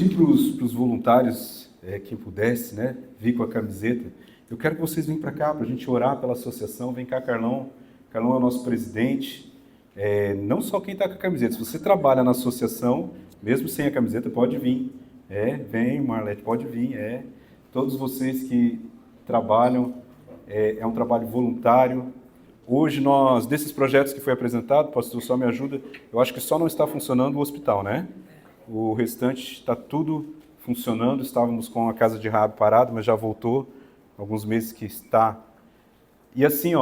pedir para os voluntários, quem pudesse, né, vir com a camiseta. Eu quero que vocês venham para cá para a gente orar pela associação. Vem cá, Carlão. Carlão é o nosso presidente. Não só quem está com a camiseta. Se você trabalha na associação, mesmo sem a camiseta, pode vir. Vem, Marlete, pode vir. Todos vocês que trabalham, é um trabalho voluntário. Hoje desses projetos que foi apresentado, pastor, só me ajuda, eu acho que só não está funcionando o hospital, né? O restante está tudo funcionando. Estávamos com a casa de Rabi parada, mas já voltou. Alguns meses que está. E assim,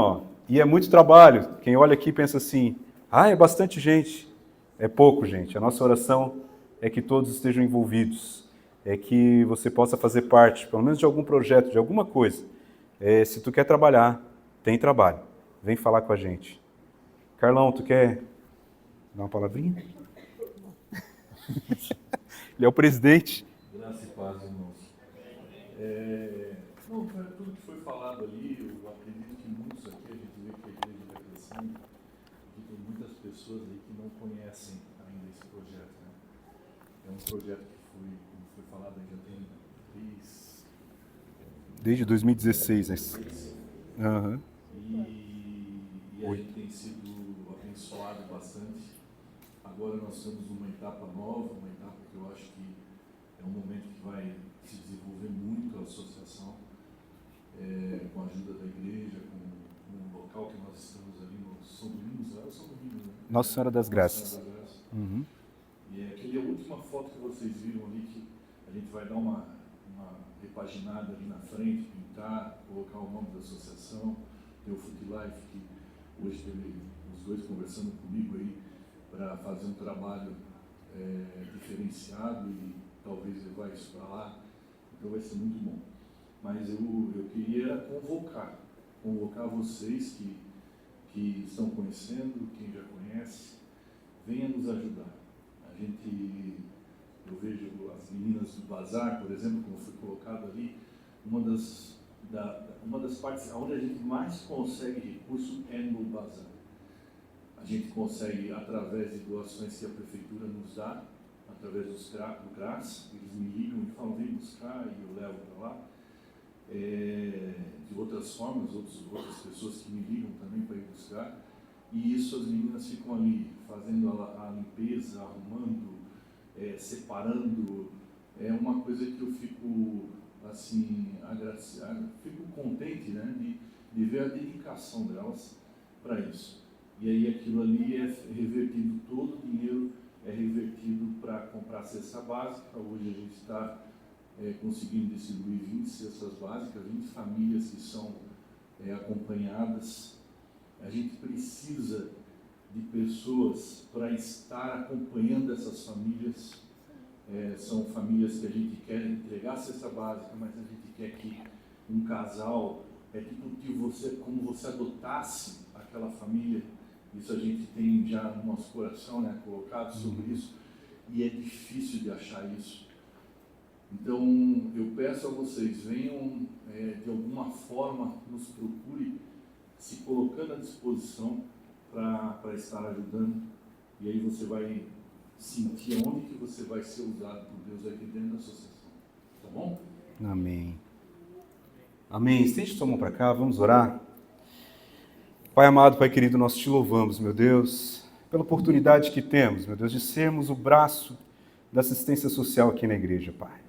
e é muito trabalho. Quem olha aqui pensa assim, é bastante gente. É pouco, gente. A nossa oração é que todos estejam envolvidos. É que você possa fazer parte, pelo menos de algum projeto, de alguma coisa. Se tu quer trabalhar, tem trabalho. Vem falar com a gente. Carlão, tu quer dar uma palavrinha? Ele é o presidente. Graça e paz, irmãos. Cara, tudo que foi falado ali, eu acredito que muitos aqui, a gente vê que a igreja está crescendo, que tem muitas pessoas aí que não conhecem ainda esse projeto, né? É um projeto que como foi falado, já tem desde 2016, né? Uhum. E a gente tem sido abençoado bastante. Agora nós estamos numa etapa nova, uma etapa que eu acho que é um momento que vai se desenvolver muito a associação, com a ajuda da igreja, com o local que nós estamos ali no São Domingos, né? Nossa Senhora das Graças. Nossa Senhora das Graças. Uhum. E aquela última foto que vocês viram ali, que a gente vai dar uma repaginada ali na frente, pintar, colocar o nome da associação, tem o Food Life, que hoje teve os dois conversando comigo aí, para fazer um trabalho diferenciado e talvez levar isso para lá, então vai ser muito bom. Mas eu queria convocar vocês que estão conhecendo, quem já conhece, venha nos ajudar. Eu vejo as meninas do Bazar, por exemplo, como foi colocado ali, uma das partes onde a gente mais consegue recurso é no Bazar. A gente consegue, através de doações que a prefeitura nos dá, através do CRAS, eles me ligam e falam, vem buscar, e eu levo para lá. De outras formas, outras pessoas que me ligam também para ir buscar. E isso as meninas ficam ali, fazendo a limpeza, arrumando, separando. É uma coisa que eu fico, assim, agradecido, fico contente, né, de ver a dedicação delas para isso. E aí aquilo ali é revertido, todo o dinheiro é revertido para comprar cesta básica. Hoje a gente está conseguindo distribuir 20 cestas básicas, 20 famílias que são acompanhadas. A gente precisa de pessoas para estar acompanhando essas famílias. São famílias que a gente quer entregar a cesta básica, mas a gente quer que um casal, como você adotasse aquela família. Isso a gente tem já no nosso coração, né, colocado sobre isso, e é difícil de achar isso. Então, eu peço a vocês, venham de alguma forma, nos procure, se colocando à disposição para estar ajudando, e aí você vai sentir onde que você vai ser usado por Deus aqui dentro da associação. Tá bom? Amém. Amém. Estende sua mão para cá, vamos orar. Pai amado, Pai querido, nós te louvamos, meu Deus, pela oportunidade que temos, meu Deus, de sermos o braço da assistência social aqui na igreja, Pai.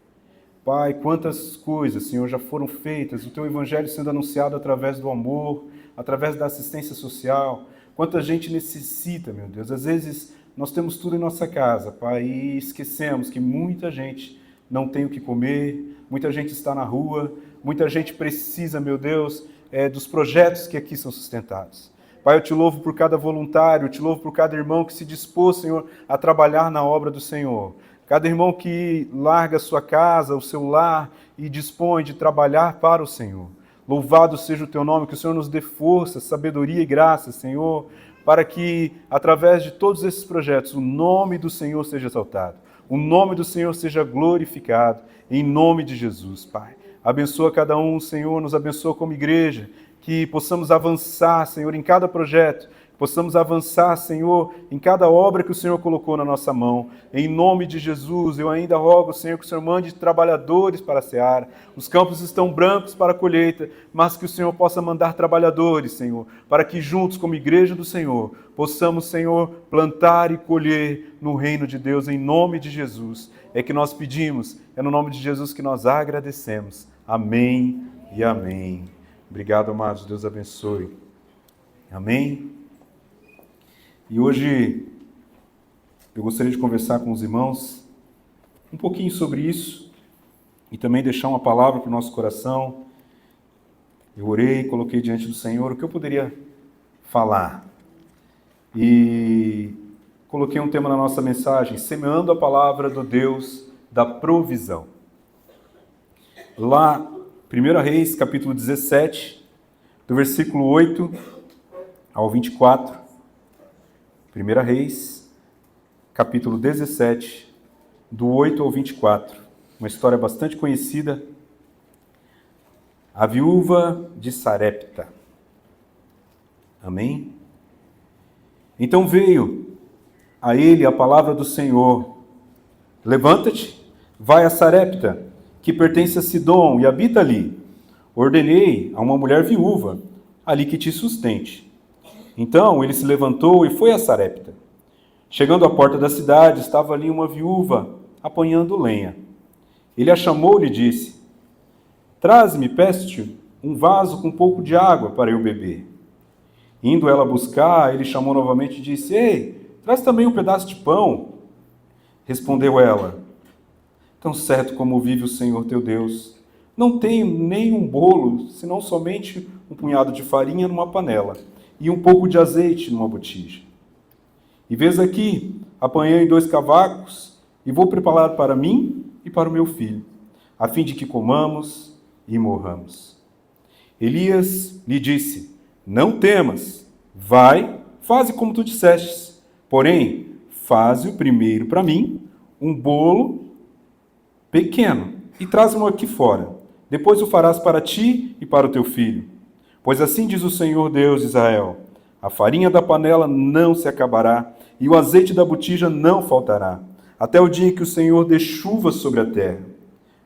Pai, quantas coisas, Senhor, já foram feitas, o Teu Evangelho sendo anunciado através do amor, através da assistência social, quanta gente necessita, meu Deus. Às vezes nós temos tudo em nossa casa, Pai, e esquecemos que muita gente não tem o que comer, muita gente está na rua, muita gente precisa, meu Deus, dos projetos que aqui são sustentados. Pai, eu te louvo por cada voluntário, eu te louvo por cada irmão que se dispôs, Senhor, a trabalhar na obra do Senhor. Cada irmão que larga a sua casa, o seu lar e dispõe de trabalhar para o Senhor. Louvado seja o teu nome, que o Senhor nos dê força, sabedoria e graça, Senhor, para que, através de todos esses projetos, o nome do Senhor seja exaltado, o nome do Senhor seja glorificado, em nome de Jesus, Pai. Abençoa cada um, Senhor, nos abençoa como igreja, que possamos avançar, Senhor, em cada projeto, possamos avançar, Senhor, em cada obra que o Senhor colocou na nossa mão. Em nome de Jesus, eu ainda rogo, Senhor, que o Senhor mande trabalhadores para a seara. Os campos estão brancos para a colheita, mas que o Senhor possa mandar trabalhadores, Senhor, para que juntos, como igreja do Senhor, possamos, Senhor, plantar e colher no reino de Deus, em nome de Jesus. É que nós pedimos, é no nome de Jesus que nós agradecemos. Amém e amém. Obrigado, amados. Deus abençoe. Amém. E hoje eu gostaria de conversar com os irmãos um pouquinho sobre isso e também deixar uma palavra para o nosso coração. Eu orei, coloquei diante do Senhor o que eu poderia falar. E coloquei um tema na nossa mensagem, semeando a palavra do Deus da provisão. Lá, 1 Reis, capítulo 17, do versículo 8 ao 24. 1 Reis, capítulo 17, do 8 ao 24. Uma história bastante conhecida. A viúva de Sarepta. Amém? Então veio a ele a palavra do Senhor. Levanta-te, vai a Sarepta, que pertence a Sidom, e habita ali. Ordenei a uma mulher viúva, ali que te sustente. Então ele se levantou e foi a Sarepta. Chegando à porta da cidade, estava ali uma viúva, apanhando lenha. Ele a chamou e lhe disse: traze-me, peço-te, um vaso com um pouco de água para eu beber. Indo ela buscar, ele chamou novamente e disse: ei, traz também um pedaço de pão. Respondeu ela: tão certo como vive o Senhor teu Deus, não tenho nem um bolo, senão somente um punhado de farinha numa panela e um pouco de azeite numa botija. E vês aqui, apanhei 2 cavacos e vou preparar para mim e para o meu filho, a fim de que comamos e morramos. Elias lhe disse: não temas, vai, faze como tu dissestes, porém, faze o primeiro para mim um bolo pequeno e traz-mo aqui fora. Depois o farás para ti e para o teu filho. Pois assim diz o Senhor Deus de Israel: a farinha da panela não se acabará e o azeite da botija não faltará, até o dia em que o Senhor dê chuva sobre a terra.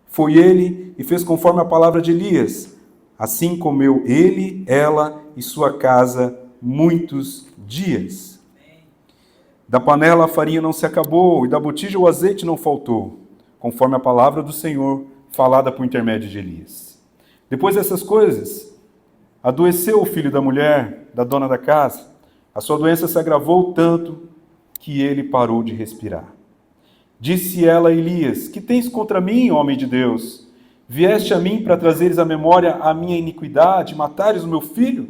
Foi ele e fez conforme a palavra de Elias. Assim comeu ele, ela e sua casa muitos dias. Da panela a farinha não se acabou e da botija o azeite não faltou, conforme a palavra do Senhor falada por intermédio de Elias. Depois dessas coisas, adoeceu o filho da mulher, da dona da casa. A sua doença se agravou tanto que ele parou de respirar. Disse ela a Elias: que tens contra mim, homem de Deus? Vieste a mim para trazeres à memória a minha iniquidade e matares o meu filho?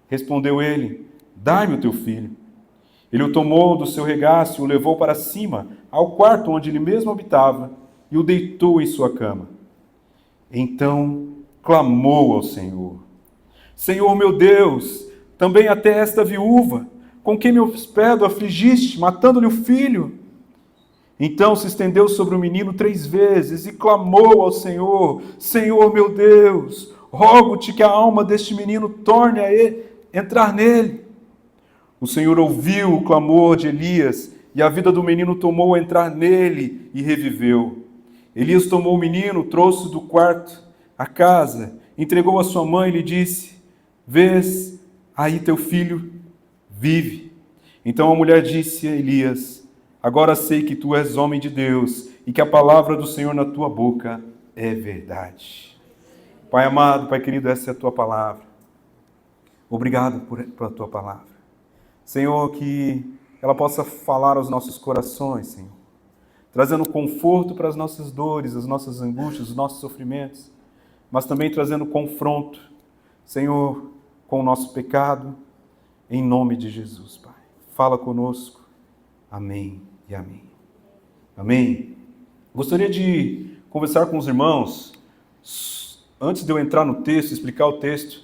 Respondeu ele: dai-me o teu filho. Ele o tomou do seu regaço e o levou para cima, ao quarto onde ele mesmo habitava, e o deitou em sua cama. Então clamou ao Senhor: Senhor meu Deus, também até esta viúva, com quem me hospedo, afligiste, matando-lhe o filho. Então se estendeu sobre o menino 3 vezes e clamou ao Senhor: Senhor meu Deus, rogo-te que a alma deste menino torne a entrar nele. O Senhor ouviu o clamor de Elias e a vida do menino tomou a entrar nele e reviveu. Elias tomou o menino, trouxe-o do quarto à casa, entregou a sua mãe e lhe disse: vês, aí teu filho vive. Então a mulher disse a Elias: agora sei que tu és homem de Deus e que a palavra do Senhor na tua boca é verdade. Pai amado, Pai querido, essa é a tua palavra. Obrigado pela tua palavra. Senhor, que ela possa falar aos nossos corações, Senhor, trazendo conforto para as nossas dores, as nossas angústias, os nossos sofrimentos, mas também trazendo confronto, Senhor, com o nosso pecado, em nome de Jesus, Pai. Fala conosco. Amém e amém. Amém. Gostaria de conversar com os irmãos, antes de eu entrar no texto, explicar o texto,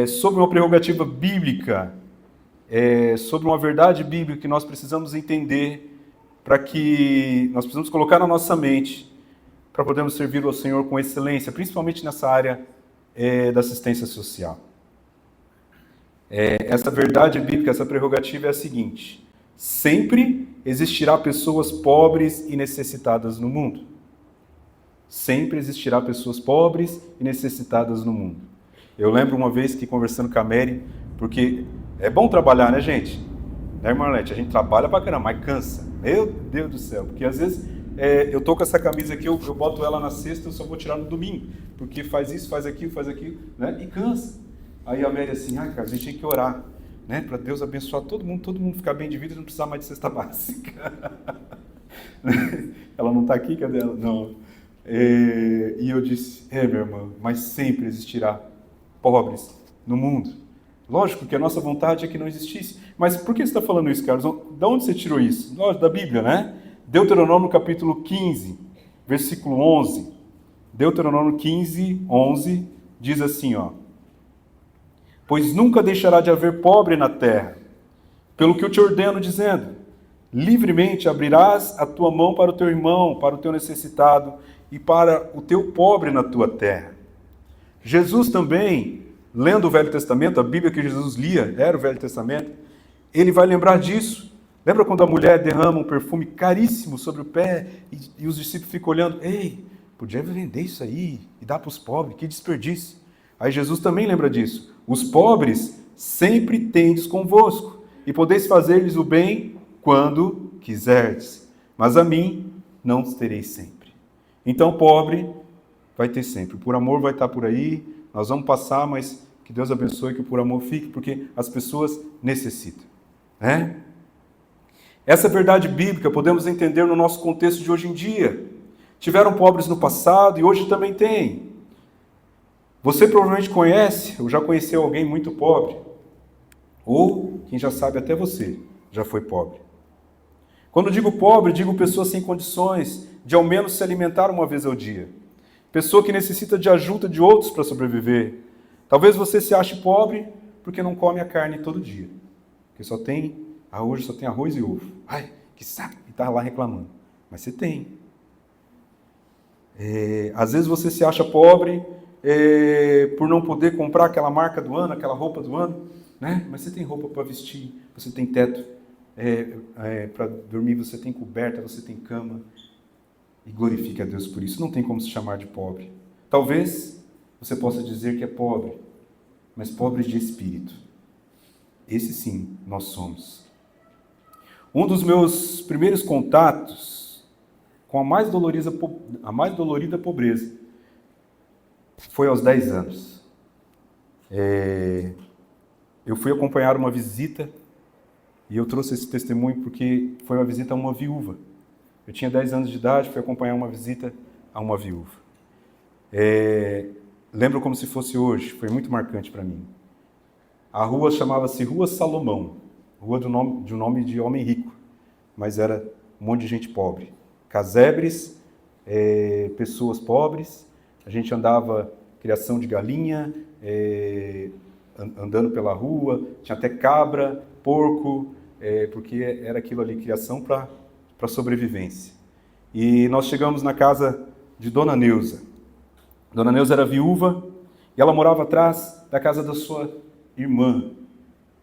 sobre uma prerrogativa bíblica, sobre uma verdade bíblica que nós precisamos entender, para que nós precisamos colocar na nossa mente, para podermos servir ao Senhor com excelência, principalmente nessa área da assistência social. Essa verdade bíblica, essa prerrogativa é a seguinte: sempre existirá pessoas pobres e necessitadas no mundo. Sempre existirá pessoas pobres e necessitadas no mundo. Eu lembro uma vez que conversando com a Mary, porque é bom trabalhar, né, gente? Né, irmã Arlete? A gente trabalha pra caramba, mas cansa. Meu Deus do céu, porque às vezes eu tô com essa camisa aqui, eu boto ela na sexta, eu só vou tirar no domingo, porque faz isso, faz aquilo, né? E cansa. Aí a Mary assim, cara, a gente tem que orar, né? Para Deus abençoar todo mundo ficar bem de vida e não precisar mais de cesta básica. Ela não está aqui, cadê ela? Não. E eu disse, minha irmã, mas sempre existirá pobres no mundo. Lógico que a nossa vontade é que não existisse. Mas por que você está falando isso, Carlos? De onde você tirou isso? Da Bíblia, né? Deuteronômio capítulo 15, versículo 11. Deuteronômio 15, 11, diz assim, ó. Pois nunca deixará de haver pobre na terra, pelo que eu te ordeno, dizendo, livremente abrirás a tua mão para o teu irmão, para o teu necessitado e para o teu pobre na tua terra. Jesus também, lendo o Velho Testamento, a Bíblia que Jesus lia era o Velho Testamento, ele vai lembrar disso. Lembra quando a mulher derrama um perfume caríssimo sobre o pé e os discípulos ficam olhando, ei, podia vender isso aí e dar para os pobres, que desperdício. Aí Jesus também lembra disso. Os pobres sempre tendes convosco, e podeis fazer-lhes o bem quando quiserdes. Mas a mim não tereis sempre. Então, pobre vai ter sempre. O por amor vai estar por aí, nós vamos passar, mas que Deus abençoe que o por amor fique, porque as pessoas necessitam. Né? Essa verdade bíblica podemos entender no nosso contexto de hoje em dia. Tiveram pobres no passado e hoje também tem. Você provavelmente conhece, ou já conheceu alguém muito pobre. Ou, quem já sabe, até você já foi pobre. Quando digo pobre, digo pessoa sem condições de ao menos se alimentar uma vez ao dia. Pessoa que necessita de ajuda de outros para sobreviver. Talvez você se ache pobre porque não come a carne todo dia. Porque hoje só tem arroz e ovo. Ai, que saco! E está lá reclamando. Mas você tem. Às vezes você se acha pobre por não poder comprar aquela marca do ano, aquela roupa do ano, né? Mas você tem roupa para vestir, você tem teto para dormir, você tem coberta, você tem cama, e glorifique a Deus por isso. Não tem como se chamar de pobre. Talvez você possa dizer que é pobre, mas pobre de espírito. Esse sim, nós somos. Um dos meus primeiros contatos com a mais dolorida pobreza foi aos 10 anos. Eu fui acompanhar uma visita, e eu trouxe esse testemunho porque foi uma visita a uma viúva. Eu tinha 10 anos de idade, fui acompanhar uma visita a uma viúva. Lembro como se fosse hoje, foi muito marcante para mim. A rua chamava-se Rua Salomão, rua de um nome de homem rico, mas era um monte de gente pobre. Casebres, pessoas pobres, a gente andava criação de galinha, andando pela rua, tinha até cabra, porco, porque era aquilo ali, criação para sobrevivência. E nós chegamos na casa de Dona Neuza. Dona Neuza era viúva e ela morava atrás da casa da sua irmã.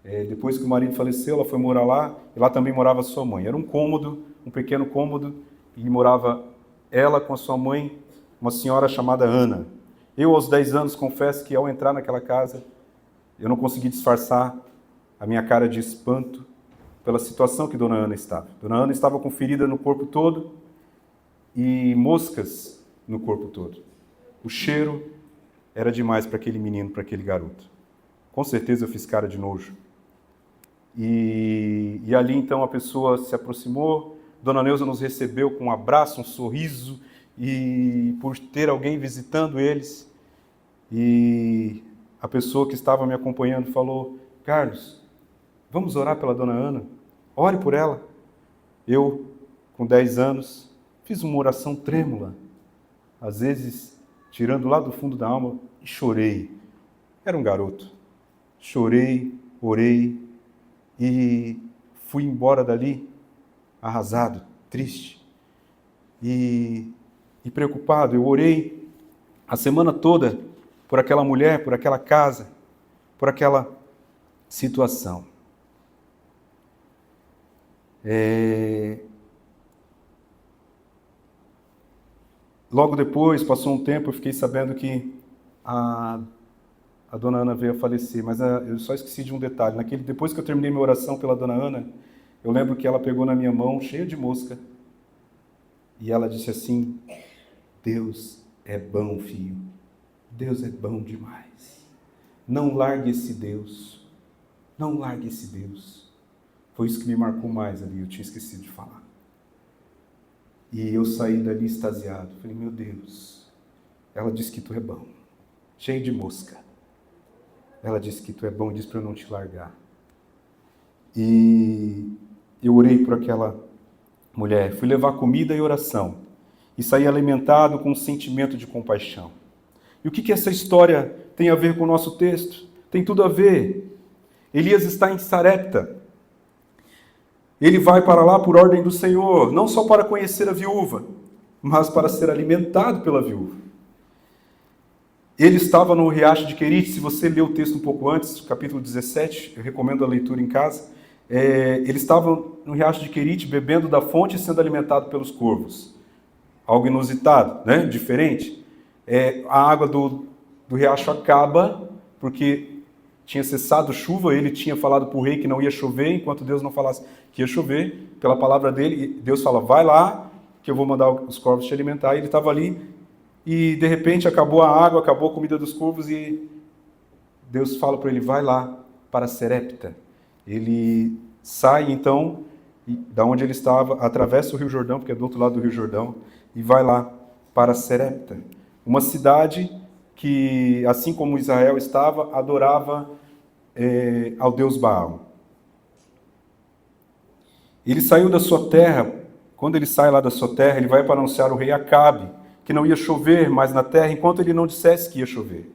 Depois que o marido faleceu, ela foi morar lá, e lá também morava sua mãe. Era um cômodo, um pequeno cômodo, e morava ela com a sua mãe, uma senhora chamada Ana. Eu, aos 10 anos, confesso que ao entrar naquela casa, eu não consegui disfarçar a minha cara de espanto pela situação que Dona Ana estava. Dona Ana estava com ferida no corpo todo e moscas no corpo todo. O cheiro era demais para aquele menino, para aquele garoto. Com certeza eu fiz cara de nojo. E ali então a pessoa se aproximou, Dona Neuza nos recebeu com um abraço, um sorriso, e por ter alguém visitando eles, e a pessoa que estava me acompanhando falou, Carlos, vamos orar pela Dona Ana? Ore por ela. Eu, com 10 anos, fiz uma oração trêmula, às vezes tirando lá do fundo da alma, e chorei. Era um garoto. Chorei, orei, e fui embora dali, arrasado, triste e preocupado. Eu orei a semana toda por aquela mulher, por aquela casa, por aquela situação. Logo depois, passou um tempo, eu fiquei sabendo que a dona Ana veio a falecer, mas eu só esqueci de um detalhe. Depois que eu terminei minha oração pela dona Ana, eu lembro que ela pegou na minha mão, cheia de mosca, e ela disse assim: Deus é bom, filho. Deus é bom demais. Não largue esse Deus. Não largue esse Deus. Foi isso que me marcou mais ali, eu tinha esquecido de falar. E eu saí dali extasiado. Falei, meu Deus, ela disse que tu é bom. Cheio de mosca. Ela disse que tu é bom e disse para eu não te largar. E eu orei por aquela mulher. Fui levar comida e oração. E saí alimentado com um sentimento de compaixão. E o que essa história tem a ver com o nosso texto? Tem tudo a ver. Elias está em Sarepta. Ele vai para lá por ordem do Senhor, não só para conhecer a viúva, mas para ser alimentado pela viúva. Ele estava no riacho de Querite. Se você ler o texto um pouco antes, capítulo 17, eu recomendo a leitura em casa. Ele estava no riacho de Querite, bebendo da fonte e sendo alimentado pelos corvos. Algo inusitado, né? Diferente. A água do riacho acaba, porque tinha cessado chuva, ele tinha falado para o rei que não ia chover, enquanto Deus não falasse que ia chover, pela palavra dele, Deus fala, vai lá, que eu vou mandar os corvos te alimentar, e ele estava ali, e de repente acabou a água, acabou a comida dos corvos, e Deus fala para ele, vai lá para Sarepta. Ele sai então, da onde ele estava, atravessa o Rio Jordão, porque é do outro lado do Rio Jordão, e vai lá para Sarepta, uma cidade que, assim como Israel estava, adorava ao Deus Baal. Ele saiu da sua terra. Quando ele sai lá da sua terra, ele vai para anunciar ao rei Acabe que não ia chover mais na terra enquanto ele não dissesse que ia chover.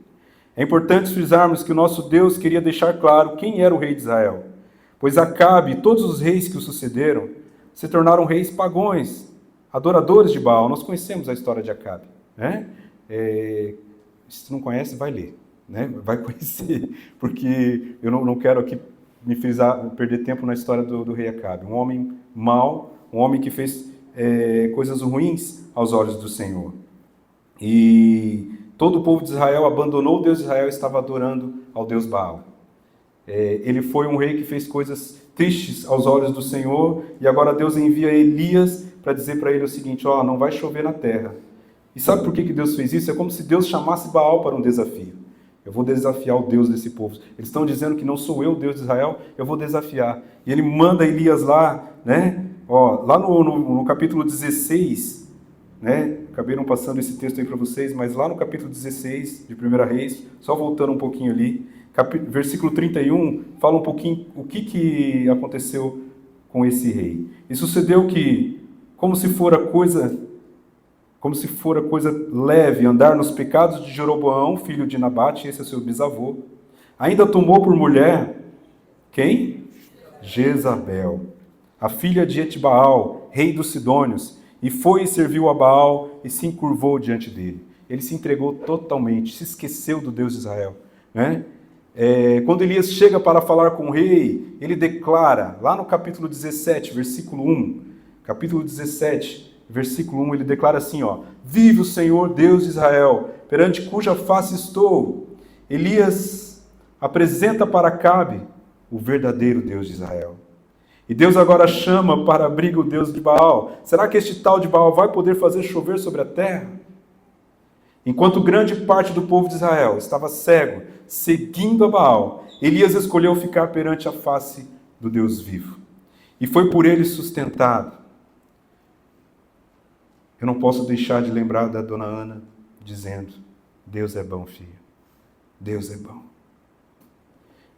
É importante frisarmos que o nosso Deus queria deixar claro quem era o rei de Israel, pois Acabe e todos os reis que o sucederam se tornaram reis pagões, adoradores de Baal. Nós conhecemos a história de Acabe, né? Se não conhece, vai ler, né? Vai conhecer, porque eu não quero aqui me perder tempo na história do rei Acabe. Um homem mau, um homem que fez coisas ruins aos olhos do Senhor. E todo o povo de Israel abandonou o Deus de Israel e estava adorando ao Deus Baal. Ele foi um rei que fez coisas tristes aos olhos do Senhor, e agora Deus envia Elias para dizer para ele o seguinte, não vai chover na terra. E sabe por que Deus fez isso? É como se Deus chamasse Baal para um desafio. Eu vou desafiar o Deus desse povo. Eles estão dizendo que não sou eu o Deus de Israel, eu vou desafiar. E ele manda Elias lá, né? Lá no capítulo 16, né? Acabei não passando esse texto aí para vocês, mas lá no capítulo 16 de 1 Reis, só voltando um pouquinho ali, versículo 31, fala um pouquinho o que aconteceu com esse rei. E sucedeu que, como se fora coisa leve andar nos pecados de Jeroboão, filho de Nabate, esse é seu bisavô, ainda tomou por mulher, quem? Jezabel, a filha de Etbaal, rei dos Sidônios, e foi e serviu a Baal e se encurvou diante dele. Ele se entregou totalmente, se esqueceu do Deus de Israel, né? Quando Elias chega para falar com o rei, ele declara, lá no capítulo 17, versículo 1, capítulo 17, versículo 1, ele declara assim, vive o Senhor Deus de Israel, perante cuja face estou. Elias apresenta para Acabe o verdadeiro Deus de Israel. E Deus agora chama para a briga o Deus de Baal. Será que este tal de Baal vai poder fazer chover sobre a terra? Enquanto grande parte do povo de Israel estava cego, seguindo a Baal, Elias escolheu ficar perante a face do Deus vivo. E foi por ele sustentado. Eu não posso deixar de lembrar da dona Ana dizendo, Deus é bom, filho. Deus é bom.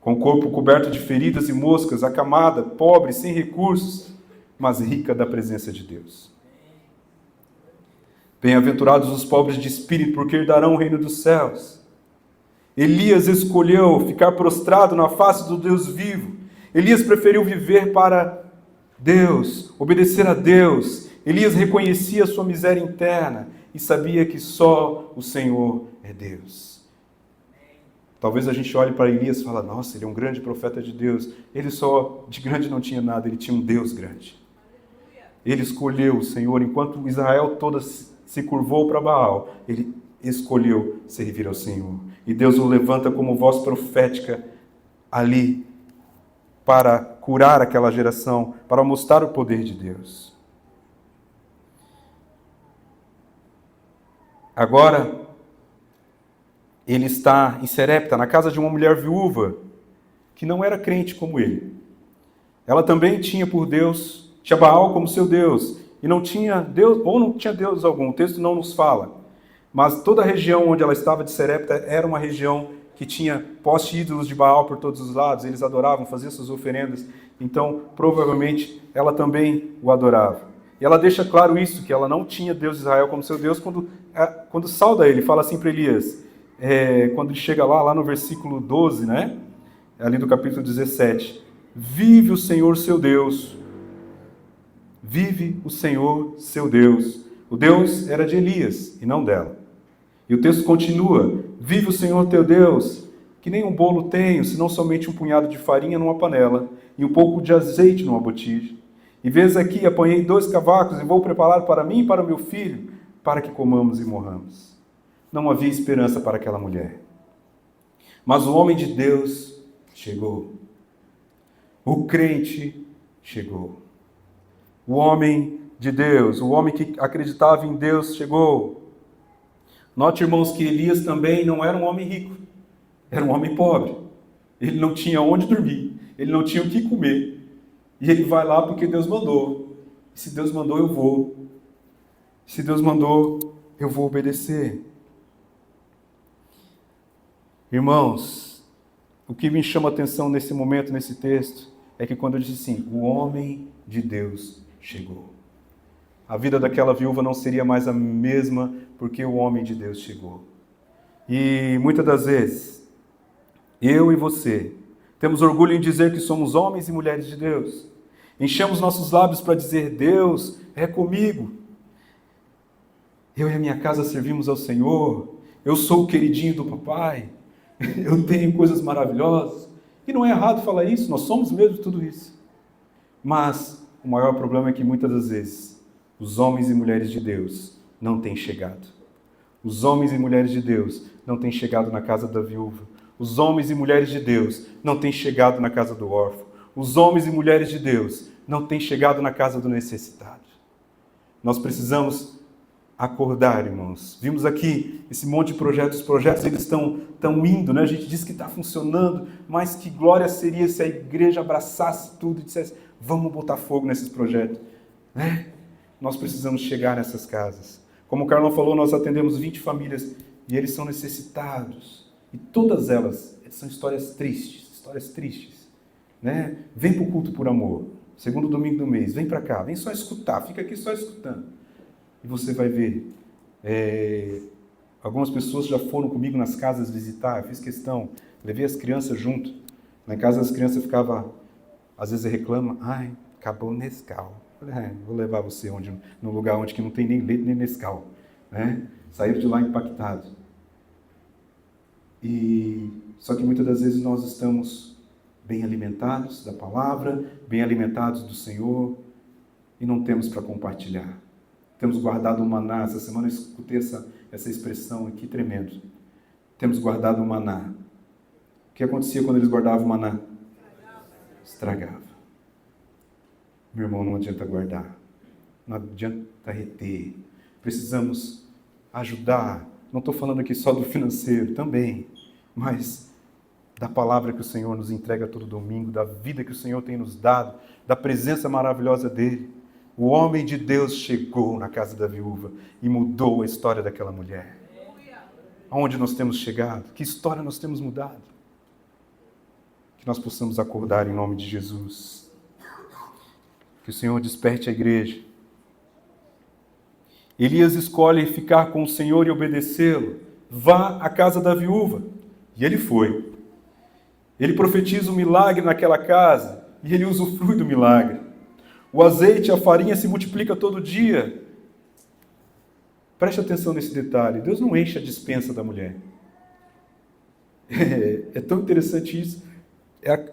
Com o corpo coberto de feridas e moscas, acamada, pobre, sem recursos, mas rica da presença de Deus. Bem-aventurados os pobres de espírito, porque herdarão o reino dos céus. Elias escolheu ficar prostrado na face do Deus vivo. Elias preferiu viver para Deus, obedecer a Deus. Elias reconhecia a sua miséria interna e sabia que só o Senhor é Deus. Talvez a gente olhe para Elias e fale, nossa, ele é um grande profeta de Deus. Ele só de grande não tinha nada, ele tinha um Deus grande. Ele escolheu o Senhor, enquanto Israel toda se curvou para Baal, ele escolheu servir ao Senhor. E Deus o levanta como voz profética ali para curar aquela geração, para mostrar o poder de Deus. Agora, ele está em Serepta, na casa de uma mulher viúva, que não era crente como ele. Ela também tinha por Deus, tinha Baal como seu Deus, e não tinha Deus, ou não tinha Deus algum, o texto não nos fala. Mas toda a região onde ela estava de Serepta era uma região que tinha poste ídolos de Baal por todos os lados, eles adoravam, faziam suas oferendas, então provavelmente ela também o adorava. E ela deixa claro isso, que ela não tinha Deus de Israel como seu Deus, quando sauda ele, fala assim para Elias, quando ele chega lá no versículo 12, né? Ali do capítulo 17, vive o Senhor seu Deus, vive o Senhor seu Deus. O Deus era de Elias e não dela. E o texto continua, vive o Senhor teu Deus, que nem um bolo tenho, senão somente um punhado de farinha numa panela e um pouco de azeite numa botija. E vês aqui, apanhei 2 cavacos e vou preparar para mim e para o meu filho, para que comamos e morramos. Não havia esperança para aquela mulher. Mas o homem de Deus chegou. O crente chegou. O homem de Deus, o homem que acreditava em Deus chegou. Note, irmãos, que Elias também não era um homem rico. Era um homem pobre. Ele não tinha onde dormir. Ele não tinha o que comer. E ele vai lá porque Deus mandou. E se Deus mandou, eu vou. Se Deus mandou, eu vou obedecer. Irmãos, o que me chama a atenção nesse momento, nesse texto, é que quando eu disse assim, o homem de Deus chegou. A vida daquela viúva não seria mais a mesma porque o homem de Deus chegou. E muitas das vezes, eu e você, temos orgulho em dizer que somos homens e mulheres de Deus. Enchemos nossos lábios para dizer, Deus é comigo. Eu e a minha casa servimos ao Senhor. Eu sou o queridinho do papai. Eu tenho coisas maravilhosas. E não é errado falar isso, nós somos mesmo tudo isso. Mas o maior problema é que muitas das vezes, os homens e mulheres de Deus não têm chegado. Os homens e mulheres de Deus não têm chegado na casa da viúva. Os homens e mulheres de Deus não têm chegado na casa do órfão. Os homens e mulheres de Deus não têm chegado na casa do necessitado. Nós precisamos acordar, irmãos. Vimos aqui esse monte de projetos. Os projetos eles estão indo, né? A gente diz que está funcionando, mas que glória seria se a igreja abraçasse tudo e dissesse, vamos botar fogo nesses projetos. Né? Nós precisamos chegar nessas casas. Como o Carlão falou, nós atendemos 20 famílias e eles são necessitados. E todas elas são histórias tristes. Né? Vem para o culto por amor, segundo domingo do mês, vem para cá, vem só escutar, fica aqui só escutando. E você vai ver, algumas pessoas já foram comigo nas casas visitar, eu fiz questão, levei as crianças junto. Na casa as crianças ficavam, às vezes reclamam, ai, acabou o Nescau. Vou levar você num lugar onde que não tem nem leite nem Nescau. Né? Saíram de lá impactados. Só que muitas das vezes nós estamos bem alimentados da palavra, bem alimentados do Senhor, e não temos para compartilhar. Temos guardado o maná. Essa semana eu escutei essa expressão aqui tremendo. Temos guardado o maná. O que acontecia quando eles guardavam o maná? Estragava. Meu irmão, não adianta guardar. Não adianta reter. Precisamos ajudar. Não estou falando aqui só do financeiro, também. Mas da palavra que o Senhor nos entrega todo domingo, da vida que o Senhor tem nos dado, da presença maravilhosa dEle. O homem de Deus chegou na casa da viúva e mudou a história daquela mulher. Aonde nós temos chegado? Que história nós temos mudado? Que nós possamos acordar em nome de Jesus. Que o Senhor desperte a igreja. Elias escolhe ficar com o Senhor e obedecê-lo. Vá à casa da viúva. E ele foi. Ele profetiza um milagre naquela casa e ele usufrui do milagre. O azeite e a farinha se multiplicam todo dia. Preste atenção nesse detalhe. Deus não enche a despensa da mulher. É tão interessante isso.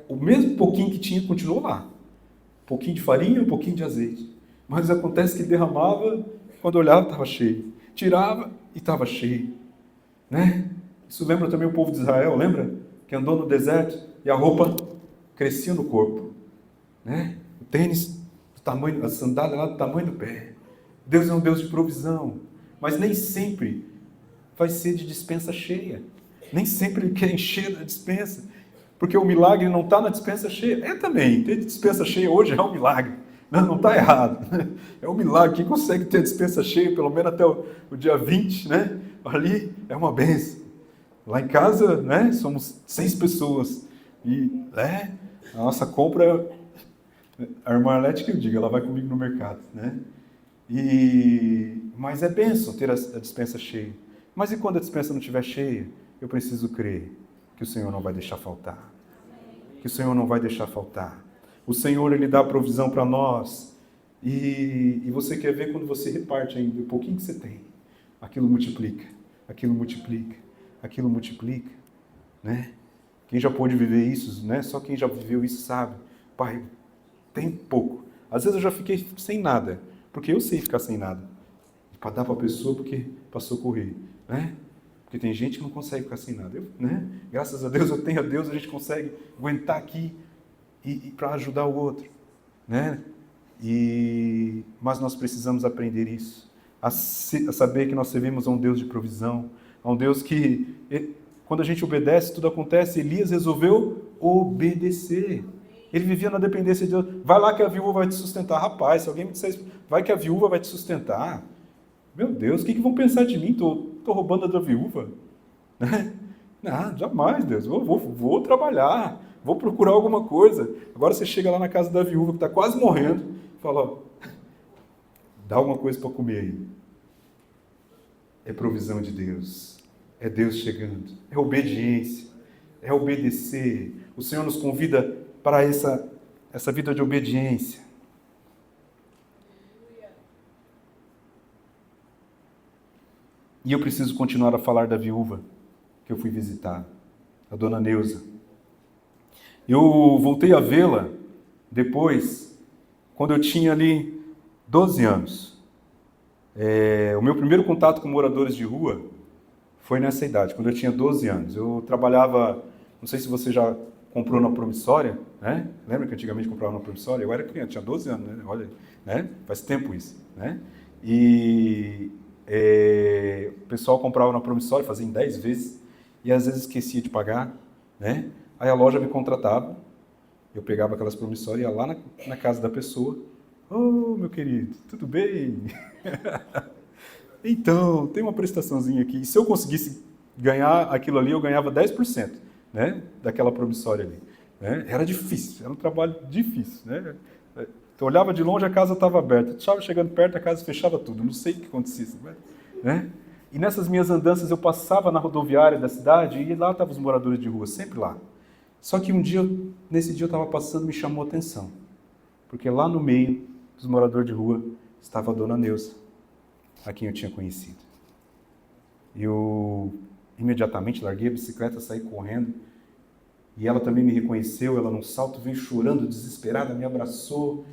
O mesmo pouquinho que tinha continuou lá. Um pouquinho de farinha, um pouquinho de azeite. Mas acontece que ele derramava, quando olhava estava cheio. Tirava e estava cheio. Né? Isso lembra também o povo de Israel, lembra? Que andou no deserto e a roupa crescia no corpo. Né? O tênis, do tamanho, a sandália lá do tamanho do pé. Deus é um Deus de provisão. Mas nem sempre vai ser de despensa cheia. Nem sempre ele quer encher a despensa. Porque o milagre não está na despensa cheia. É também, ter despensa cheia hoje é um milagre. Não está errado. É um milagre. Quem consegue ter a despensa cheia, pelo menos até o dia 20, né? Ali é uma benção. Lá em casa, né, somos 6 pessoas. E a nossa compra, a irmã Arlete que eu digo, ela vai comigo no mercado. Né? Mas é bênção ter a despensa cheia. Mas e quando a despensa não estiver cheia? Eu preciso crer que o Senhor não vai deixar faltar. Que o Senhor não vai deixar faltar. O Senhor, Ele dá a provisão para nós. E você quer ver quando você reparte ainda o pouquinho que você tem. Aquilo multiplica, aquilo multiplica, aquilo multiplica. Né? Quem já pôde viver isso, né? Só quem já viveu isso sabe. Pai, tem pouco. Às vezes eu já fiquei sem nada, porque eu sei ficar sem nada. Para dar para a pessoa porque para socorrer. Né? Porque tem gente que não consegue ficar sem nada. Né? Graças a Deus, eu tenho a Deus, a gente consegue aguentar aqui e para ajudar o outro. Né? Mas nós precisamos aprender isso. A saber que nós servimos a um Deus de provisão, a um Deus que, quando a gente obedece, tudo acontece. Elias resolveu obedecer. Ele vivia na dependência de Deus. Vai lá que a viúva vai te sustentar. Rapaz, se alguém me disser isso, vai que a viúva vai te sustentar. Meu Deus, o que vão pensar de mim? Estou roubando a da viúva. Não, jamais, Deus. Vou trabalhar, vou procurar alguma coisa. Agora você chega lá na casa da viúva que está quase morrendo e fala, ó, dá alguma coisa para comer aí. É provisão de Deus. É Deus chegando. É obediência. É obedecer. O Senhor nos convida para essa vida de obediência. E eu preciso continuar a falar da viúva que eu fui visitar, a dona Neuza. Eu voltei a vê-la depois, quando eu tinha ali 12 anos. O meu primeiro contato com moradores de rua foi nessa idade, quando eu tinha 12 anos. Eu trabalhava, não sei se você já comprou na Promissória, né? Lembra que antigamente comprava na Promissória? Eu era criança, tinha 12 anos, né? Olha, né? Faz tempo isso, né? O pessoal comprava na Promissória, fazia em 10 vezes, e às vezes esquecia de pagar, né? Aí a loja me contratava, eu pegava aquelas promissórias e ia lá na casa da pessoa. Ô, meu querido, tudo bem? Então, tem uma prestaçãozinha aqui. E se eu conseguisse ganhar aquilo ali, eu ganhava 10%, né? Daquela promissória ali. Né? Era difícil, era um trabalho difícil, né? Eu olhava de longe, a casa estava aberta. Estava chegando perto, a casa fechava tudo. Não sei o que acontecia. Né? E nessas minhas andanças, eu passava na rodoviária da cidade e lá estavam os moradores de rua, sempre lá. Só que nesse dia eu estava passando, me chamou a atenção. Porque lá no meio dos moradores de rua estava a dona Neuza, a quem eu tinha conhecido. Eu imediatamente larguei a bicicleta, saí correndo. E ela também me reconheceu, ela num salto veio chorando, desesperada, me abraçou.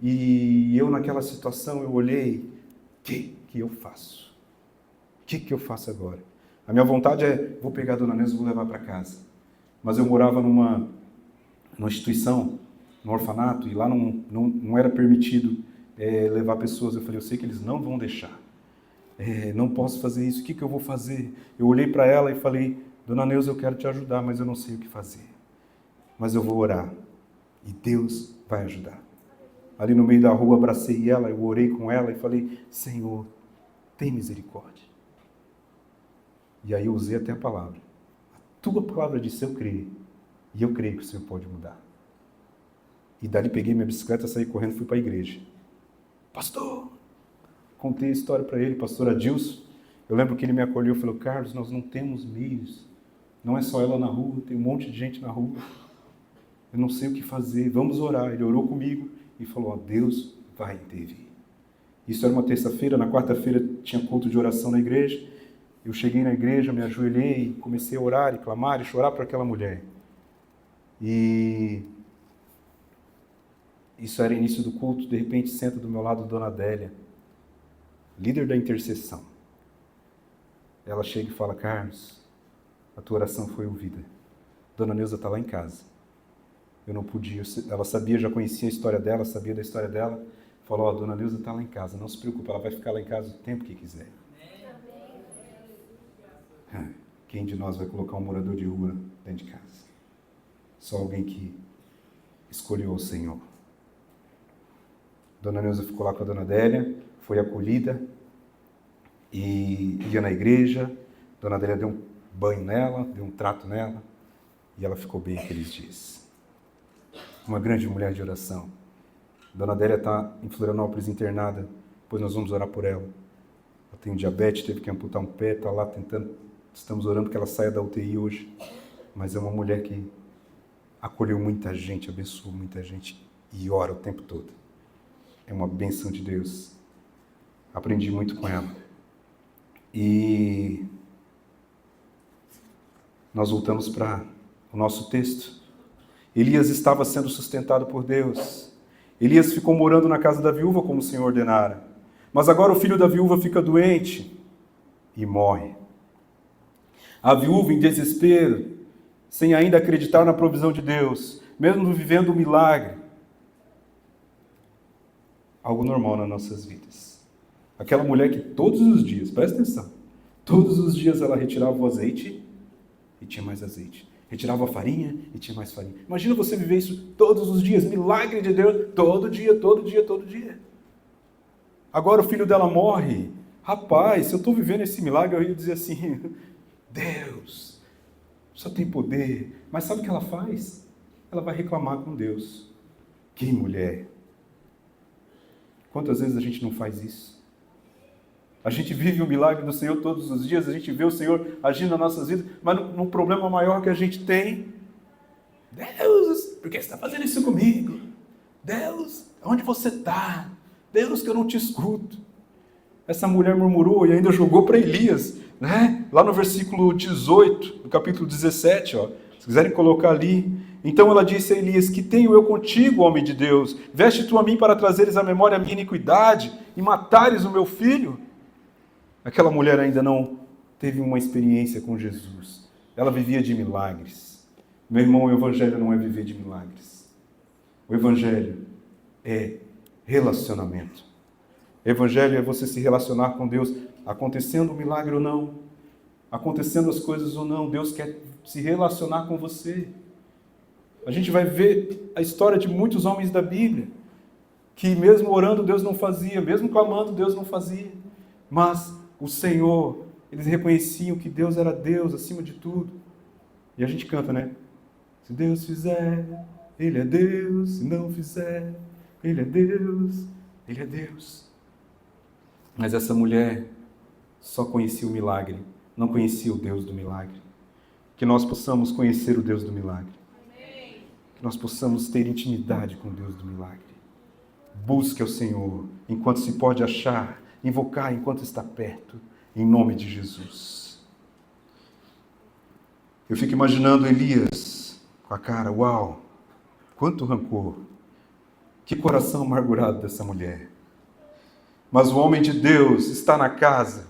E eu naquela situação, eu olhei, o que eu faço? O que eu faço agora? A minha vontade é, vou pegar a dona Neuza e vou levar para casa. Mas eu morava numa instituição, num orfanato, e lá não era permitido levar pessoas. Eu falei, eu sei que eles não vão deixar. Não posso fazer isso, o que eu vou fazer? Eu olhei para ela e falei, dona Neuza, eu quero te ajudar, mas eu não sei o que fazer. Mas eu vou orar. E Deus vai ajudar. Ali no meio da rua, abracei ela, eu orei com ela e falei, Senhor, tem misericórdia. E aí eu usei até a palavra. A tua palavra disse, eu creio. E eu creio que o Senhor pode mudar. E dali peguei minha bicicleta, saí correndo e fui para a igreja. Pastor! Contei a história para ele, pastor Adilson. Eu lembro que ele me acolheu e falou, Carlos, nós não temos meios. Não é só ela na rua, tem um monte de gente na rua. Eu não sei o que fazer, vamos orar. Ele orou comigo e falou, Deus vai intervir. Isso era uma terça-feira, na quarta-feira tinha culto de oração na igreja. Eu cheguei na igreja, me ajoelhei, comecei a orar e clamar e chorar por aquela mulher. E isso era início do culto, de repente senta do meu lado Dona Adélia, líder da intercessão. Ela chega e fala: Carlos, a tua oração foi ouvida. Dona Neuza está lá em casa. Eu não podia, ela sabia, já conhecia a história dela, sabia da história dela. Falou: ó, Dona Neuza está lá em casa, não se preocupe, ela vai ficar lá em casa o tempo que quiser. Quem de nós vai colocar um morador de rua dentro de casa? Só alguém que escolheu o Senhor. Dona Neuza ficou lá com a Dona Adélia, foi acolhida e ia na igreja. Dona Adélia deu um banho nela, deu um trato nela e ela ficou bem aqueles dias. Uma grande mulher de oração. Dona Adélia está em Florianópolis internada, depois nós vamos orar por ela. Ela tem diabetes, teve que amputar um pé, está lá tentando, estamos orando que ela saia da UTI hoje. Mas é uma mulher que acolheu muita gente, abençoou muita gente e ora o tempo todo. É uma bênção de Deus. Aprendi muito com ela. E nós voltamos para o nosso texto. Elias estava sendo sustentado por Deus. Elias ficou morando na casa da viúva como o Senhor ordenara. Mas agora o filho da viúva fica doente e morre. A viúva, em desespero, sem ainda acreditar na provisão de Deus, mesmo vivendo um milagre, algo normal nas nossas vidas. Aquela mulher que todos os dias, presta atenção, todos os dias ela retirava o azeite e tinha mais azeite. Retirava a farinha e tinha mais farinha. Imagina você viver isso todos os dias, milagre de Deus, todo dia, todo dia, todo dia. Agora o filho dela morre. Rapaz, se eu estou vivendo esse milagre, eu ia dizer assim, Deus, só tem poder. Mas sabe o que ela faz? Ela vai reclamar com Deus. Que mulher! Quantas vezes a gente não faz isso? A gente vive o milagre do Senhor todos os dias, a gente vê o Senhor agindo nas nossas vidas, mas no problema maior que a gente tem, Deus, por que você está fazendo isso comigo? Deus, onde você está? Deus, que eu não te escuto. Essa mulher murmurou e ainda jogou para Elias, né? Lá no versículo 18, do capítulo 17, ó, se quiserem colocar ali. Então ela disse a Elias: que tenho eu contigo, homem de Deus? Veste tu a mim para trazeres à memória a minha iniquidade e matares o meu filho? Aquela mulher ainda não teve uma experiência com Jesus. Ela vivia de milagres. Meu irmão, o evangelho não é viver de milagres. O evangelho é relacionamento. O evangelho é você se relacionar com Deus, acontecendo um milagre ou não, acontecendo as coisas ou não, Deus quer se relacionar com você. A gente vai ver a história de muitos homens da Bíblia, que mesmo orando Deus não fazia, mesmo clamando Deus não fazia, mas o Senhor, eles reconheciam que Deus era Deus acima de tudo. E a gente canta, né? Se Deus fizer, Ele é Deus. Se não fizer, Ele é Deus. Ele é Deus. Mas essa mulher só conhecia o milagre, não conhecia o Deus do milagre. Que nós possamos conhecer o Deus do milagre. Que nós possamos ter intimidade com o Deus do milagre. Busque ao Senhor enquanto se pode achar, invocar enquanto está perto, em nome de Jesus. Eu fico imaginando Elias com a cara, uau, quanto rancor, que coração amargurado dessa mulher. Mas o homem de Deus está na casa,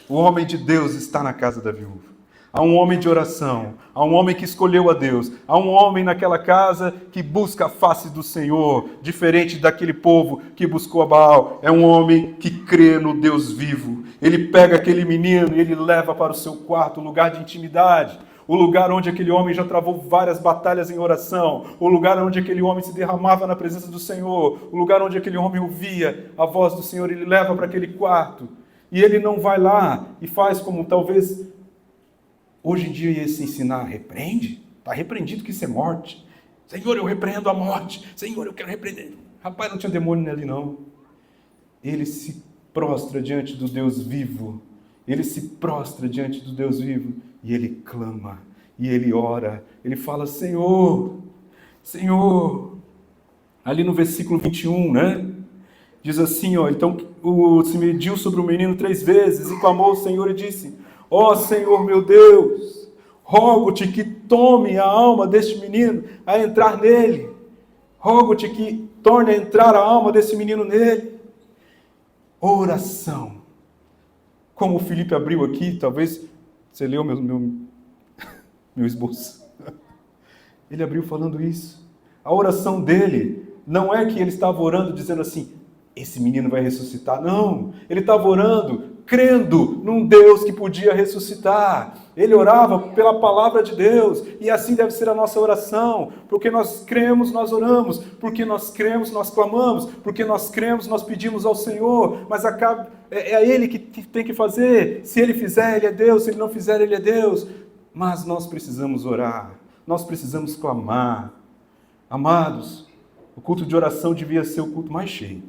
o homem de Deus está na casa da viúva. Há um homem de oração, há um homem que escolheu a Deus, há um homem naquela casa que busca a face do Senhor, diferente daquele povo que buscou a Baal. É um homem que crê no Deus vivo. Ele pega aquele menino e ele leva para o seu quarto, o lugar de intimidade, o lugar onde aquele homem já travou várias batalhas em oração, o lugar onde aquele homem se derramava na presença do Senhor, o lugar onde aquele homem ouvia a voz do Senhor. Ele leva para aquele quarto e ele não vai lá e faz como talvez hoje em dia ia se ensinar: repreende, está repreendido que isso é morte. Senhor, eu repreendo a morte. Senhor, eu quero repreender. Rapaz, não tinha demônio ali não. Ele se prostra diante do Deus vivo. Ele se prostra diante do Deus vivo e ele clama, e ele ora. Ele fala: Senhor, Senhor. Ali no versículo 21, né? Diz assim, ó, então se mediu sobre o menino 3 vezes e clamou ao Senhor e disse: Ó Senhor meu Deus, rogo-te que tome a alma deste menino a entrar nele. Rogo-te que torne a entrar a alma desse menino nele. Oração. Como o Felipe abriu aqui, talvez você leu meu esboço. Ele abriu falando isso. A oração dele não é que ele estava orando dizendo assim, esse menino vai ressuscitar. Não, ele estava orando, crendo num Deus que podia ressuscitar. Ele orava pela palavra de Deus, e assim deve ser a nossa oração. Porque nós cremos, nós oramos. Porque nós cremos, nós clamamos. Porque nós cremos, nós pedimos ao Senhor. Mas é Ele que tem que fazer. Se Ele fizer, Ele é Deus. Se Ele não fizer, Ele é Deus. Mas nós precisamos orar. Nós precisamos clamar. Amados, o culto de oração devia ser o culto mais cheio.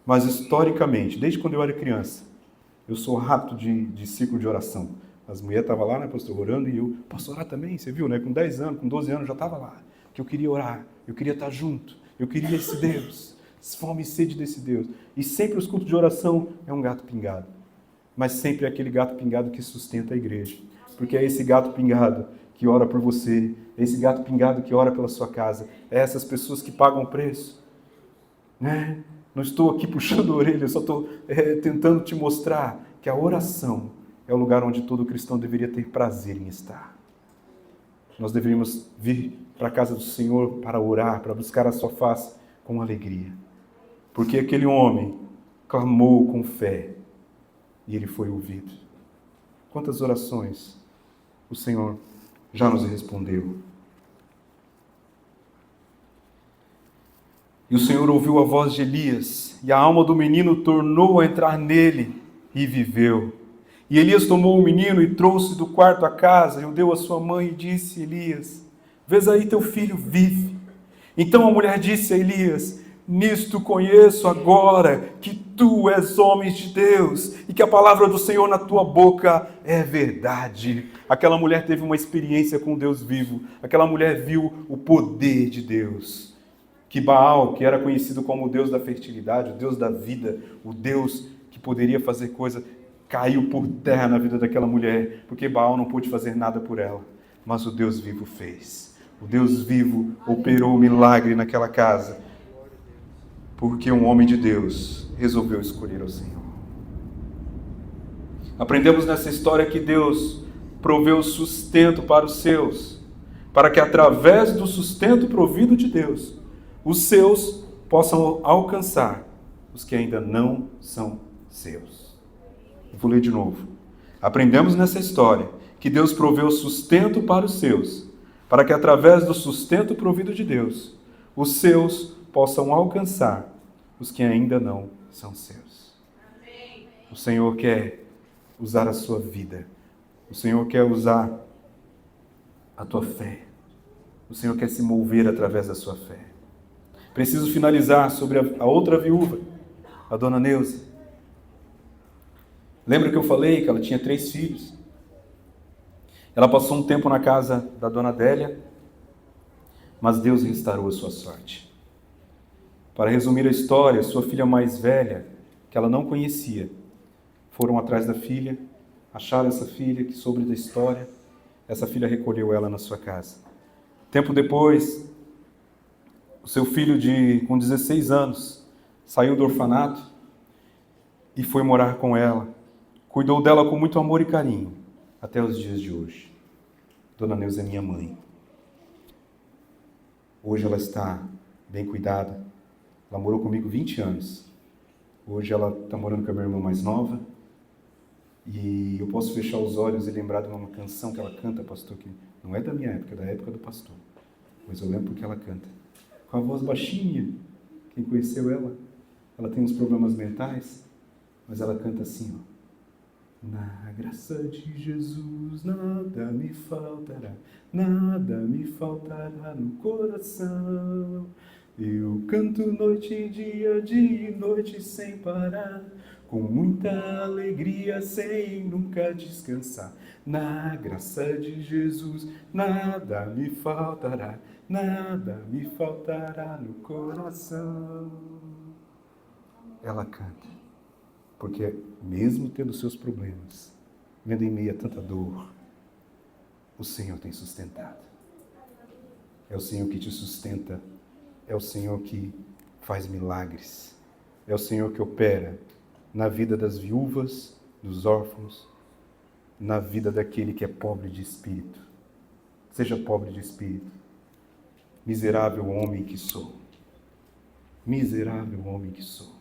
Mas historicamente, desde quando eu era criança, eu sou rato de círculo de oração. As mulheres estavam lá, né, pastor, orando, e eu, posso orar também? Você viu, né? Com 10 anos, com 12 anos, eu já estava lá. Que eu queria orar, eu queria estar junto, eu queria esse Deus, fome e sede desse Deus. E sempre os cultos de oração é um gato pingado. Mas sempre é aquele gato pingado que sustenta a igreja. Porque é esse gato pingado que ora por você, é esse gato pingado que ora pela sua casa, é essas pessoas que pagam o preço, né? Não estou aqui puxando a orelha, eu só estou tentando te mostrar que a oração é o lugar onde todo cristão deveria ter prazer em estar. Nós deveríamos vir para a casa do Senhor para orar, para buscar a sua face com alegria. Porque aquele homem clamou com fé e ele foi ouvido. Quantas orações o Senhor já nos respondeu. E o Senhor ouviu a voz de Elias, e a alma do menino tornou a entrar nele, e viveu. E Elias tomou o menino e trouxe do quarto à casa, e o deu à sua mãe, e disse: Elias, vês aí teu filho vive. Então a mulher disse a Elias: nisto conheço agora que tu és homem de Deus, e que a palavra do Senhor na tua boca é verdade. Aquela mulher teve uma experiência com Deus vivo, aquela mulher viu o poder de Deus. Que Baal, que era conhecido como o Deus da fertilidade, o Deus da vida, o Deus que poderia fazer coisa, caiu por terra na vida daquela mulher, porque Baal não pôde fazer nada por ela, mas o Deus vivo fez. O Deus vivo operou o milagre naquela casa, porque um homem de Deus resolveu escolher o Senhor. Aprendemos nessa história que Deus proveu sustento para os seus, para que através do sustento provido de Deus, os seus possam alcançar os que ainda não são seus. Eu vou ler de novo. Aprendemos nessa história que Deus proveu sustento para os seus, para que através do sustento provido de Deus, os seus possam alcançar os que ainda não são seus. O Senhor quer usar a sua vida. O Senhor quer usar a tua fé. O Senhor quer se mover através da sua fé. Preciso finalizar sobre a outra viúva, a dona Neuza. Lembra que eu falei que ela tinha 3 filhos? Ela passou um tempo na casa da dona Adélia, mas Deus restaurou a sua sorte. Para resumir a história, sua filha mais velha, que ela não conhecia, foram atrás da filha, acharam essa filha, que soube da história, essa filha recolheu ela na sua casa. Tempo depois, o seu filho com 16 anos saiu do orfanato e foi morar com ela. Cuidou dela com muito amor e carinho, até os dias de hoje. Dona Neuza é minha mãe. Hoje ela está bem cuidada. Ela morou comigo 20 anos. Hoje ela está morando com a minha irmã mais nova. E eu posso fechar os olhos e lembrar de uma canção que ela canta, pastor, que não é da minha época, é da época do pastor. Mas eu lembro porque ela canta. Com a voz baixinha. Quem conheceu ela tem uns problemas mentais, mas ela canta assim, ó. Na graça de Jesus nada me faltará no coração. Eu canto noite e dia e noite sem parar, com muita alegria sem nunca descansar. Na graça de Jesus nada me faltará no coração. Ela canta, porque mesmo tendo seus problemas, vendo em meio a tanta dor, o Senhor tem sustentado. É o Senhor que te sustenta, é o Senhor que faz milagres, é o Senhor que opera na vida das viúvas, dos órfãos, na vida daquele que é pobre de espírito. Seja pobre de espírito. Miserável homem que sou. Miserável homem que sou.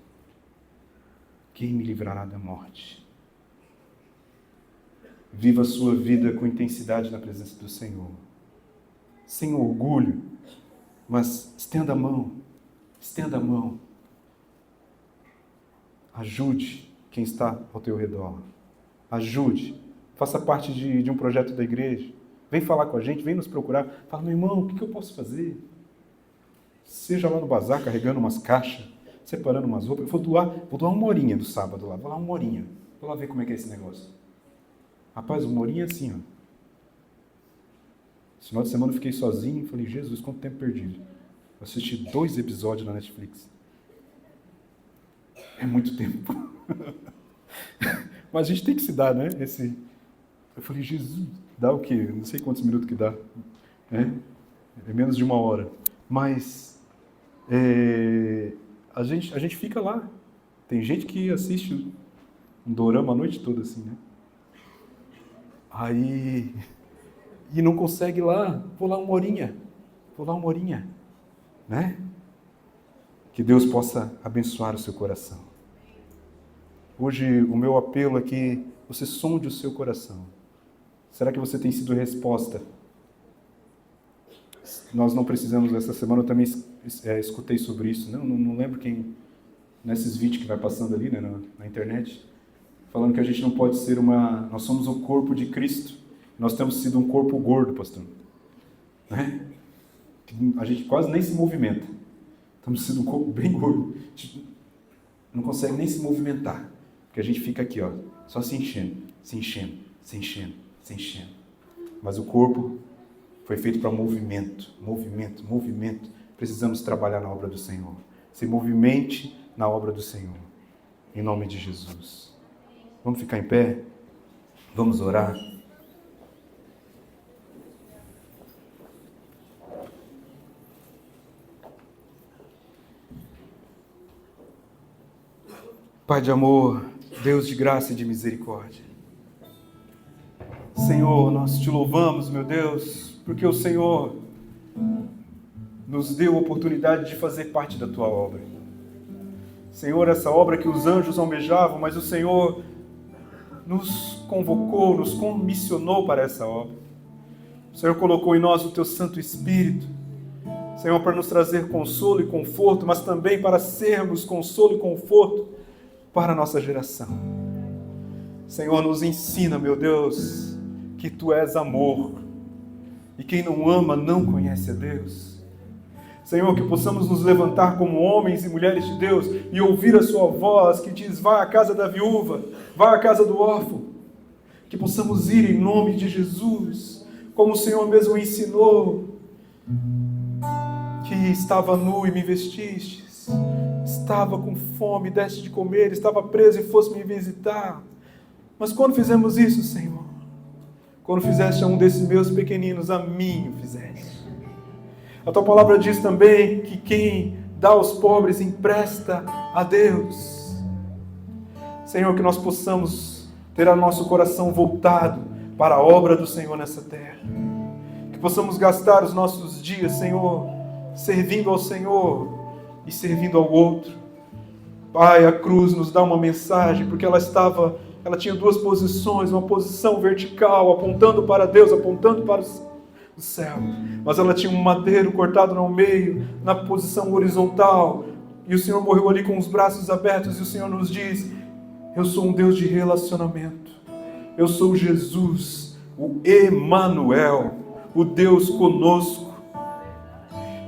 Quem me livrará da morte? Viva a sua vida com intensidade na presença do Senhor. Sem orgulho, mas estenda a mão. Estenda a mão. Ajude quem está ao teu redor. Ajude. Faça parte de um projeto da igreja. Vem falar com a gente, vem nos procurar. Fala, meu irmão, o que eu posso fazer? Seja lá no bazar, carregando umas caixas, separando umas roupas. Eu vou doar uma horinha do sábado lá. Vou lá uma horinha. Vou lá ver como é que é esse negócio. Rapaz, uma horinha assim, ó. Esse final de semana eu fiquei sozinho e falei, Jesus, quanto tempo perdido. Eu assisti 2 episódios na Netflix. É muito tempo. Mas a gente tem que se dar, né? Eu falei, Jesus, dá o quê? Não sei quantos minutos que dá. É menos de 1 hora. Mas a gente fica lá. Tem gente que assiste um dorama a noite toda, assim, né? Aí... E não consegue ir lá. Vou lá uma horinha. Né? Que Deus possa abençoar o seu coração. Hoje o meu apelo é que você sonde o seu coração. Será que você tem sido resposta? Nós não precisamos, essa semana eu também escutei sobre isso. Não lembro quem, nesses vídeos que vai passando ali, né, na internet, falando que a gente não pode ser nós somos o corpo de Cristo. Nós temos sido um corpo gordo, pastor. Né? A gente quase nem se movimenta. Estamos sendo um corpo bem gordo. A gente não consegue nem se movimentar. Porque a gente fica aqui, ó, só se enchendo. Mas o corpo foi feito para movimento. Precisamos trabalhar na obra do Senhor. Se movimente na obra do Senhor. Em nome de Jesus. Vamos ficar em pé? Vamos orar? Pai de amor, Deus de graça e de misericórdia. Senhor, nós te louvamos, meu Deus, porque o Senhor nos deu a oportunidade de fazer parte da tua obra. Senhor, essa obra que os anjos almejavam, mas o Senhor nos convocou, nos comissionou para essa obra. O Senhor colocou em nós o teu Santo Espírito, Senhor, para nos trazer consolo e conforto, mas também para sermos consolo e conforto para a nossa geração. Senhor, nos ensina, meu Deus, que Tu és amor, e quem não ama não conhece a Deus. Senhor, que possamos nos levantar como homens e mulheres de Deus e ouvir a Sua voz que diz, vai à casa da viúva, vai à casa do órfão. Que possamos ir em nome de Jesus, como o Senhor mesmo ensinou, que estava nu e me vestistes, estava com fome, deste de comer, estava preso e fosse me visitar. Mas quando fizemos isso, Senhor, quando fizeste a um desses meus pequeninos, a mim o fizeste. A Tua palavra diz também que quem dá aos pobres empresta a Deus. Senhor, que nós possamos ter o nosso coração voltado para a obra do Senhor nessa terra. Que possamos gastar os nossos dias, Senhor, servindo ao Senhor e servindo ao outro. Pai, a cruz nos dá uma mensagem, porque ela tinha 2 posições, uma posição vertical, apontando para Deus, apontando para o céu, mas ela tinha um madeiro cortado no meio, na posição horizontal, e o Senhor morreu ali com os braços abertos, e o Senhor nos diz, eu sou um Deus de relacionamento, eu sou Jesus, o Emanuel, o Deus conosco.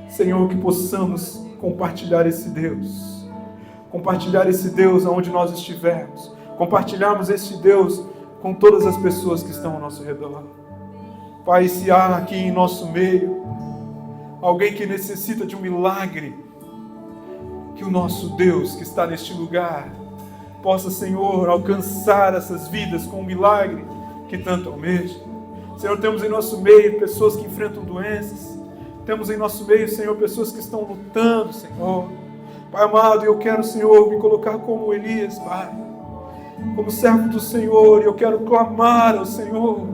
Senhor, que possamos compartilhar esse Deus aonde nós estivermos, compartilharmos esse Deus com todas as pessoas que estão ao nosso redor. Pai, se há aqui em nosso meio alguém que necessita de um milagre, que o nosso Deus que está neste lugar possa, Senhor, alcançar essas vidas com um milagre, que tanto almeja. Senhor, temos em nosso meio pessoas que enfrentam doenças. Temos em nosso meio, Senhor, pessoas que estão lutando, Senhor. Pai amado, eu quero, Senhor, me colocar como Elias, Pai. Como servo do Senhor, e eu quero clamar ao Senhor.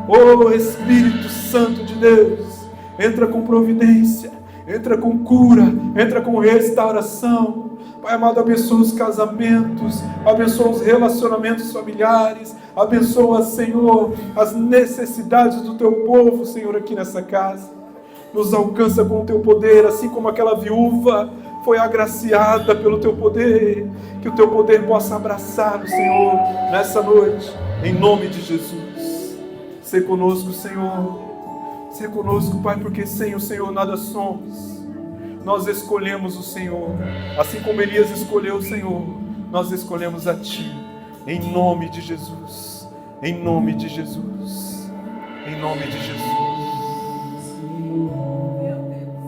Oh, Espírito Santo de Deus, entra com providência, entra com cura, entra com restauração. Pai amado, abençoa os casamentos, abençoa os relacionamentos familiares, abençoa, Senhor, as necessidades do Teu povo, Senhor, aqui nessa casa. Nos alcança com o Teu poder, assim como aquela viúva foi agraciada pelo Teu poder, que o Teu poder possa abraçar o Senhor nessa noite, em nome de Jesus. Sê conosco, Senhor, sê conosco, Pai, porque sem o Senhor nada somos. Nós escolhemos o Senhor, assim como Elias escolheu o Senhor, nós escolhemos a Ti, em nome de Jesus, em nome de Jesus, em nome de Jesus.